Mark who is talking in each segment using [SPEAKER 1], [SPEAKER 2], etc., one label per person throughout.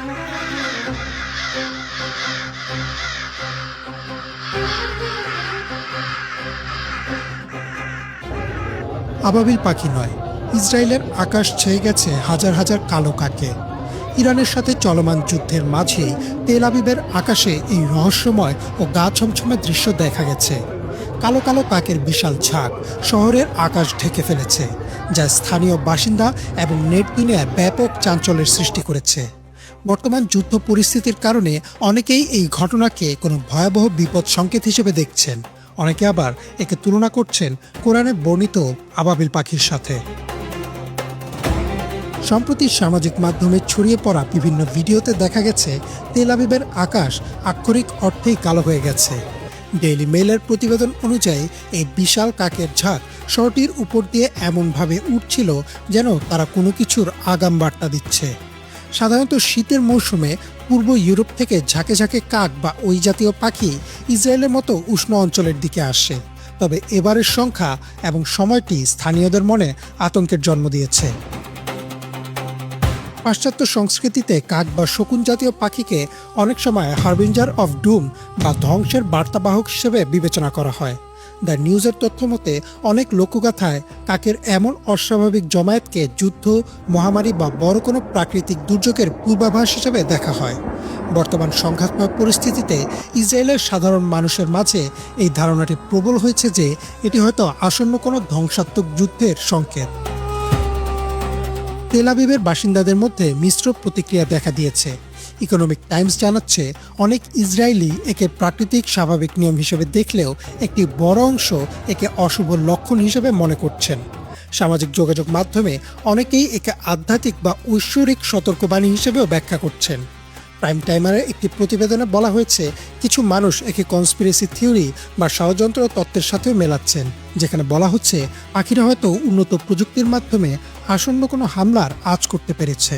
[SPEAKER 1] আবাবিল পাখি নয়, ইসরায়েলের আকাশ ছেয়ে গেছে হাজার হাজার কালো কাকে। ইরানের সাথে চলমান যুদ্ধের মাঝেই তেল আবিবের আকাশে এই রহস্যময় ও গা ছমছমে দৃশ্য দেখা গেছে। কালো কালো কাকের বিশাল ঝাঁক শহরের আকাশ ঢেকে ফেলেছে, যা স্থানীয় বাসিন্দা এবং নেট দুনিয়ায় ব্যাপক চাঞ্চল্যের সৃষ্টি করেছে। বর্তমান যুদ্ধ পরিস্থিতির কারণে অনেকেই এই ঘটনাকে কোনো ভয়াবহ বিপদ সংকেত হিসেবে দেখছেন, অনেকে আবার একে তুলনা করছেন কোরআনে বর্ণিত আবাবিল পাখির সাথে। সম্প্রতি সামাজিক মাধ্যমে ছড়িয়ে পড়া বিভিন্ন ভিডিওতে দেখা গেছে তেল আবিবের আকাশ আক্ষরিক অর্থেই কালো হয়ে গেছে। ডেইলি মেইলের প্রতিবেদন অনুযায়ী এই বিশাল কাকের ঝাঁক শহরটির উপর দিয়ে এমনভাবে উঠছিল যেন তারা কোনো কিছুর আগাম বার্তা দিচ্ছে। সাধারণত শীতের মৌসুমে পূর্ব ইউরোপ থেকে ঝাঁকে ঝাঁকে কাক বা ওই জাতীয় পাখি ইসরায়েলের মতো উষ্ণ অঞ্চলের দিকে আসে, তবে এবারের সংখ্যা এবং সময়টি স্থানীয়দের মনে আতঙ্কের জন্ম দিয়েছে। পাশ্চাত্য সংস্কৃতিতে কাক বা শকুন জাতীয় পাখিকে অনেক সময় হারবিঞ্জার অফ ডুম বা ধ্বংসের বার্তাবাহক হিসেবে বিবেচনা করা হয়। দ্য নিউজের তথ্য মতে অনেক লোকগাথায় কাকের এমন অস্বাভাবিক জমায়েতকে যুদ্ধ, মহামারী বা বড় কোনো প্রাকৃতিক দুর্যোগের পূর্বাভাস হিসেবে দেখা হয়। বর্তমান সংঘাতময় পরিস্থিতিতে ইসরায়েলের সাধারণ মানুষের মাঝে এই ধারণাটি প্রবল হয়েছে যে এটি হয়তো আসন্ন কোনো ধ্বংসাত্মক যুদ্ধের সংকেত। তেল আবিবের বাসিন্দাদের মধ্যে মিশ্র প্রতিক্রিয়া দেখা দিয়েছে। ইকোনমিক টাইমস জানাচ্ছে অনেক ইসরায়েলি একে প্রাকৃতিক স্বাভাবিক নিয়ম হিসেবে দেখলেও একটি বড় অংশ একে অশুভ লক্ষণ হিসেবে মনে করছেন। সামাজিক যোগাযোগ মাধ্যমে অনেকেই একে আধ্যাত্মিক বা ঐশ্বরিক সতর্কবাণী হিসেবেও ব্যাখ্যা করছেন। প্রাইম টাইমারের একটি প্রতিবেদনে বলা হয়েছে কিছু মানুষ একে কনস্পিরেসি থিওরি বা ষড়যন্ত্র তত্ত্বের সাথেও মেলাচ্ছেন, যেখানে বলা হচ্ছে পাখিরা হয়তো উন্নত প্রযুক্তির মাধ্যমে আসন্ন কোনো হামলার আঁচ করতে পেরেছে।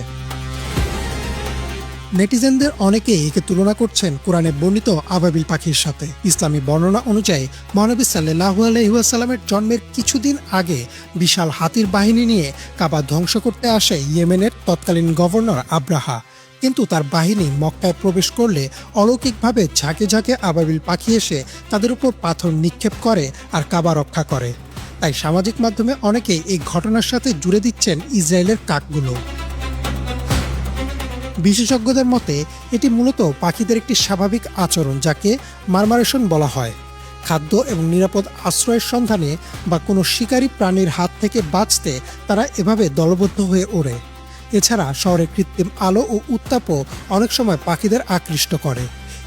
[SPEAKER 1] নেটিজেনদের অনেকেই একে তুলনা করছেন কোরআনে বর্ণিত আবাবিল পাখির সাথে। ইসলামী বর্ণনা অনুযায়ী মহানবী সাল্লাল্লাহু আলাইহি ওয়াসাল্লামের জন্মের কিছুদিন আগে বিশাল হাতির বাহিনী নিয়ে কাবা ধ্বংস করতে আসে ইয়েমেনের তৎকালীন গভর্নর আব্রাহা, কিন্তু তার বাহিনী মক্কায় প্রবেশ করলে অলৌকিকভাবে ঝাঁকে ঝাঁকে আবাবিল পাখি এসে তাদের উপর পাথর নিক্ষেপ করে আর কাবা রক্ষা করে। তাই সামাজিক মাধ্যমে অনেকেই এই ঘটনার সাথে জুড়ে দিচ্ছেন ইসরায়েলের কাকগুলো। বিশেষজ্ঞদের মতে এটি মূলত পাখিদের একটি স্বাভাবিক আচরণ, যাকে মারমারেশন বলা হয়। খাদ্য এবং নিরাপদ আশ্রয়ের সন্ধানে বা কোনো শিকারী প্রাণীর হাত থেকে বাঁচতে তারা এভাবে দলবদ্ধ হয়ে ওড়ে। এছাড়া শহরের কৃত্রিম আলো ও উত্তাপও অনেক সময় পাখিদের আকৃষ্ট করে।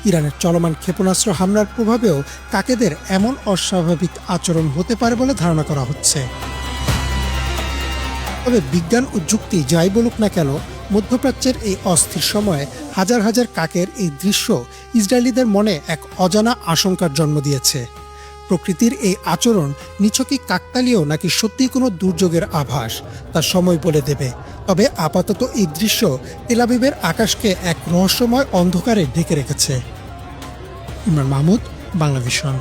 [SPEAKER 1] ইরানের চলমান ক্ষেপণাস্ত্র হামলার প্রভাবেও কাকেদের এমন অস্বাভাবিক আচরণ হতে পারে বলে ধারণা করা হচ্ছে। তবে বিজ্ঞান ও যুক্তি যাই বলুক না কেন, মধ্যপ্রাচ্যের এই অস্থির সময়ে হাজার হাজার কাকের এই দৃশ্য ইসরায়েলিদের মনে এক অজানা আশঙ্কার জন্ম দিয়েছে। প্রকৃতির এই আচরণ নিছকই কাকতালীয় নাকি সত্যিই কোনো দুর্যোগের আভাস, তা সময় বলে দেবে। তবে আপাতত এই দৃশ্য তেল আবিবের আকাশকে এক রহস্যময় অন্ধকারে ঢেকে রেখেছে। ইমরান মাহমুদ, বাংলাভিশন।